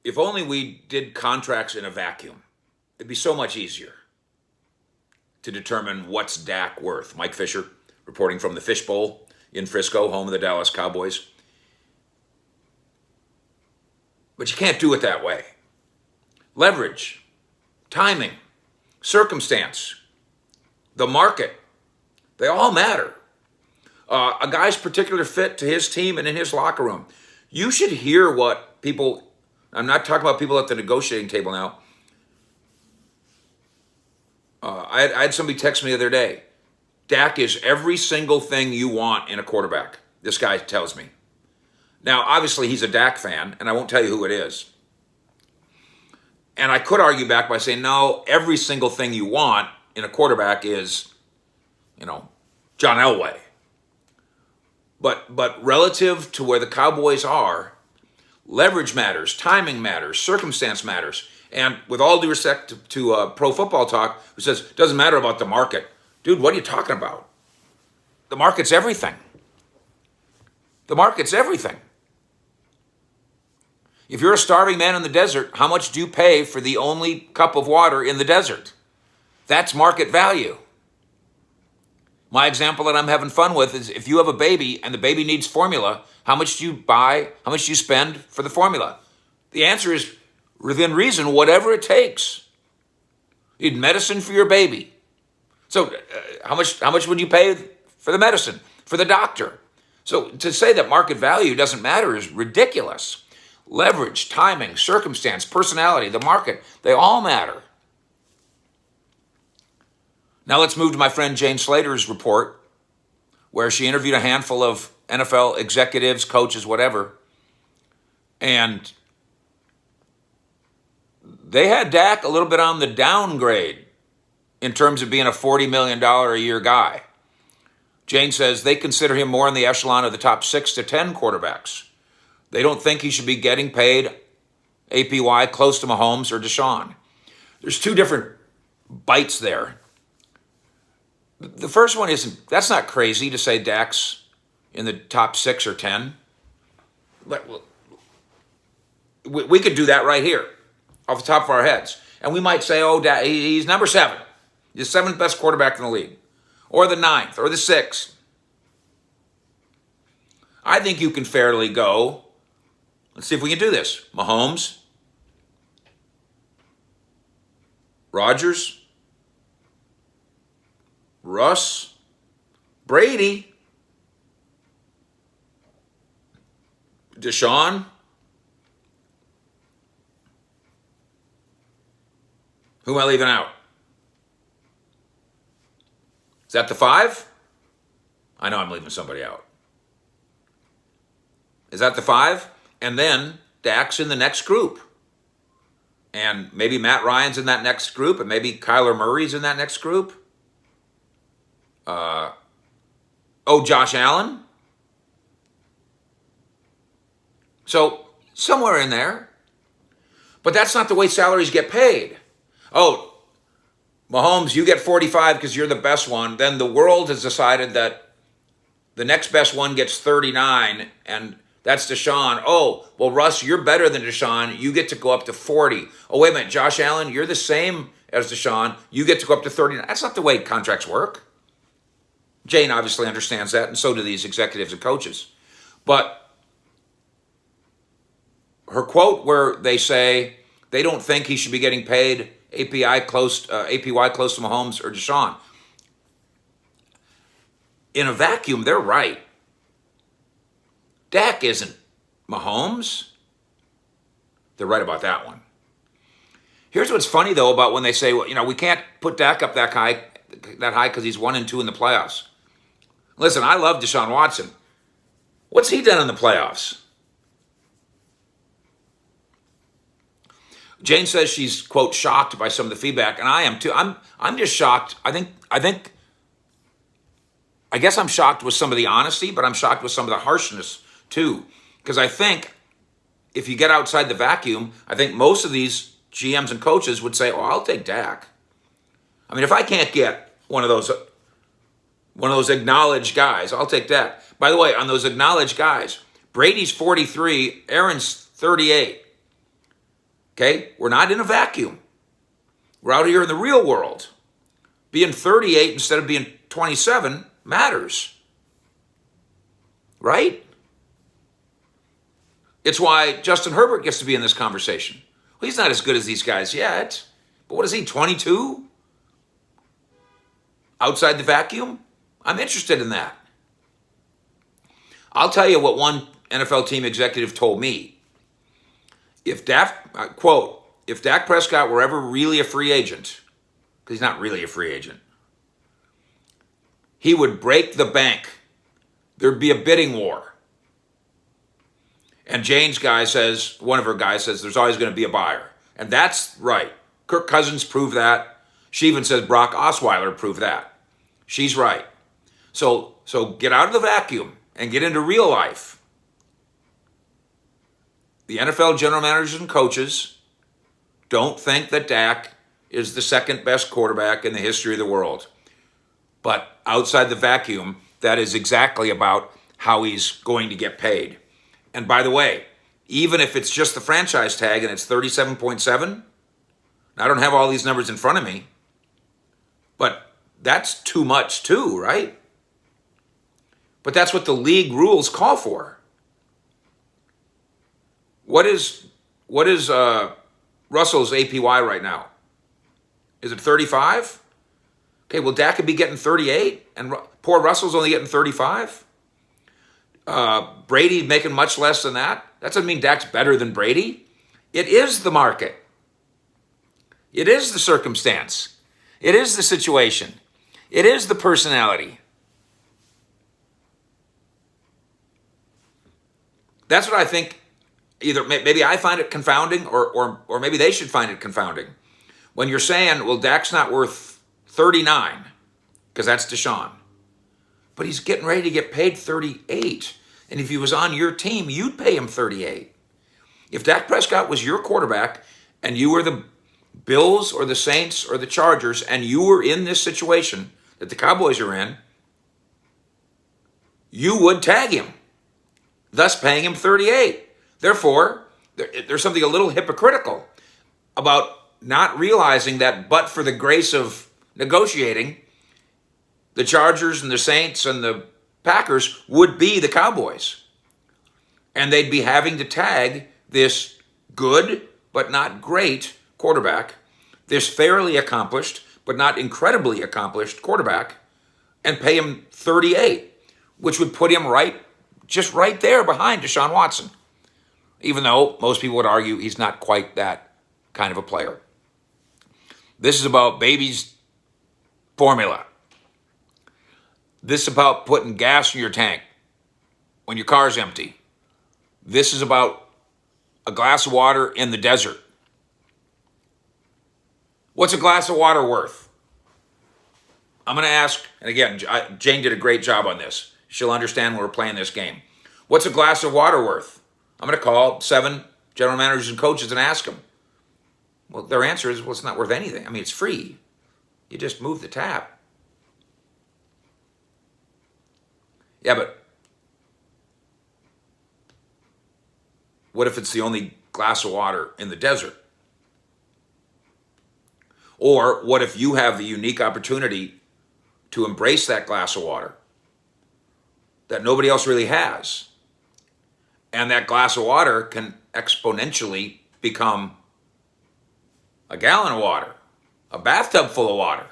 If only we did contracts in a vacuum, it'd be so much easier to determine what's Dak worth. Mike Fisher, reporting from the Fishbowl in Frisco, home of the Dallas Cowboys. But you can't do it that way. Leverage, timing, circumstance, the market, they all matter. A guy's particular fit to his team and in his locker room. You should hear what people, I'm not talking about people at the negotiating table now. I had somebody text me the other day. Dak is every single thing you want in a quarterback, this guy tells me. Now, obviously, he's a Dak fan, and I won't tell you who it is. And I could argue back by saying, no, every single thing you want in a quarterback is, John Elway. But relative to where the Cowboys are, leverage matters, timing matters, circumstance matters. And with all due respect to Pro Football Talk, who says, doesn't matter about the market. Dude, what are you talking about? The market's everything. The market's everything. If you're a starving man in the desert, how much do you pay for the only cup of water in the desert? That's market value. My example that I'm having fun with is if you have a baby and the baby needs formula, how much do you buy, how much do you spend for the formula? The answer is within reason, whatever it takes. You need medicine for your baby. So how much would you pay for the medicine, for the doctor? So to say that market value doesn't matter is ridiculous. Leverage, timing, circumstance, personality, the market, they all matter. Now let's move to my friend Jane Slater's report, where she interviewed a handful of NFL executives, coaches, whatever, and they had Dak a little bit on the downgrade in terms of being a $40 million a year guy. Jane says they consider him more in the echelon of the top 6 to 10 quarterbacks. They don't think he should be getting paid APY close to Mahomes or Deshaun. There's two different bites there. The first one that's not crazy to say Dak's in the top 6 or 10. But we could do that right here off the top of our heads. And we might say, Dak, he's number 7. He's the 7th best quarterback in the league. Or the 9th, or the 6th. I think you can fairly go, let's see if we can do this. Mahomes, Rodgers, Russ, Brady, Deshaun, who am I leaving out? Is that the 5? I know I'm leaving somebody out. Is that the 5? And then Dak's in the next group. And maybe Matt Ryan's in that next group, and maybe Kyler Murray's in that next group. Josh Allen. So somewhere in there. But that's not the way salaries get paid. Mahomes, you get 45 because you're the best one. Then the world has decided that the next best one gets 39, and that's Deshaun. Russ, you're better than Deshaun. You get to go up to 40. Oh, wait a minute, Josh Allen, you're the same as Deshaun. You get to go up to 39. That's not the way contracts work. Jane obviously understands that, and so do these executives and coaches. But her quote where they say they don't think he should be getting paid APY close to Mahomes or Deshaun. In a vacuum, they're right. Dak isn't Mahomes. They're right about that one. Here's what's funny, though, about when they say, we can't put Dak up that high because he's 1-2 in the playoffs. Listen, I love Deshaun Watson. What's he done in the playoffs? Jane says she's, quote, shocked by some of the feedback, and I am too. I'm just shocked. I guess I'm shocked with some of the honesty, but I'm shocked with some of the harshness too. Because I think if you get outside the vacuum, I think most of these GMs and coaches would say, I'll take Dak. I mean, if I can't get one of those acknowledged guys, I'll take Dak. By the way, on those acknowledged guys, Brady's 43, Aaron's 38. Okay? We're not in a vacuum. We're out here in the real world. Being 38 instead of being 27 matters. Right? It's why Justin Herbert gets to be in this conversation. Well, he's not as good as these guys yet. But what is he, 22? Outside the vacuum? I'm interested in that. I'll tell you what one NFL team executive told me. If quote, if Dak Prescott were ever really a free agent, because he's not really a free agent, he would break the bank. There'd be a bidding war. And Jane's guy says, one of her guys says, there's always going to be a buyer. And that's right. Kirk Cousins proved that. She even says Brock Osweiler proved that. She's right. So get out of the vacuum and get into real life. The NFL general managers and coaches don't think that Dak is the second best quarterback in the history of the world. But outside the vacuum, that is exactly about how he's going to get paid. And by the way, even if it's just the franchise tag and it's 37.7, I don't have all these numbers in front of me, but that's too much too, right? But that's what the league rules call for. What is Russell's APY right now? Is it 35? Okay, well, Dak could be getting 38, and poor Russell's only getting 35. Brady making much less than that. That doesn't mean Dak's better than Brady. It is the market. It is the circumstance. It is the situation. It is the personality. That's what I think. Either maybe I find it confounding, or maybe they should find it confounding. When you're saying, well, Dak's not worth 39, because that's Deshaun. But he's getting ready to get paid 38. And if he was on your team, you'd pay him 38. If Dak Prescott was your quarterback and you were the Bills or the Saints or the Chargers and you were in this situation that the Cowboys are in, you would tag him, thus paying him 38. Therefore, there's something a little hypocritical about not realizing that but for the grace of negotiating, the Chargers and the Saints and the Packers would be the Cowboys. And they'd be having to tag this good but not great quarterback, this fairly accomplished but not incredibly accomplished quarterback, and pay him 38, which would put him just right there behind Deshaun Watson. Even though most people would argue he's not quite that kind of a player. This is about baby's formula. This is about putting gas in your tank when your car's empty. This is about a glass of water in the desert. What's a glass of water worth? I'm going to ask, and again, Jane did a great job on this. She'll understand when we're playing this game. What's a glass of water worth? I'm going to call 7 general managers and coaches and ask them. Well, their answer is, well, it's not worth anything. I mean, it's free. You just move the tap. Yeah, but what if it's the only glass of water in the desert? Or what if you have the unique opportunity to embrace that glass of water that nobody else really has? And that glass of water can exponentially become a gallon of water, a bathtub full of water.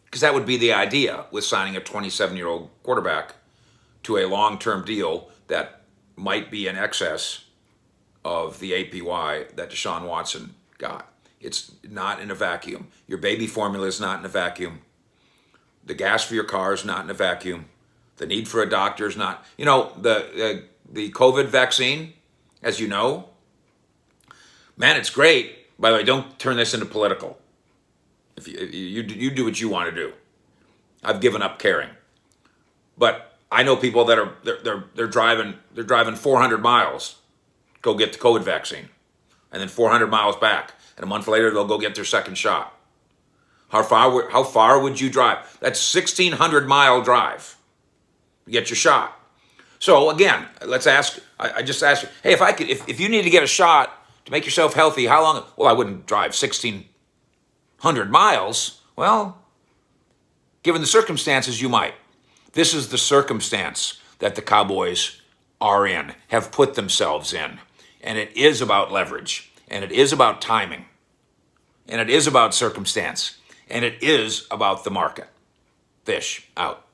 Because that would be the idea with signing a 27-year-old quarterback to a long-term deal that might be in excess of the APY that Deshaun Watson got. It's not in a vacuum. Your baby formula is not in a vacuum. The gas for your car is not in a vacuum. The need for a doctor is not. You know, the COVID vaccine, as you know, man, it's great. By the way, don't turn this into political. If you do what you want to do. I've given up caring. But I know people that are they're driving 400 miles, go get the COVID vaccine, and then 400 miles back, and a month later they'll go get their second shot. How far would you drive? That's 1,600-mile drive to get your shot. So again, let's ask. I just asked you, hey, if you need to get a shot To make yourself healthy, how long? Well, I wouldn't drive 1,600 miles. Well, given the circumstances, you might. This is the circumstance that the Cowboys are in, have put themselves in. And it is about leverage, and it is about timing, and it is about circumstance, and it is about the market. Fish out.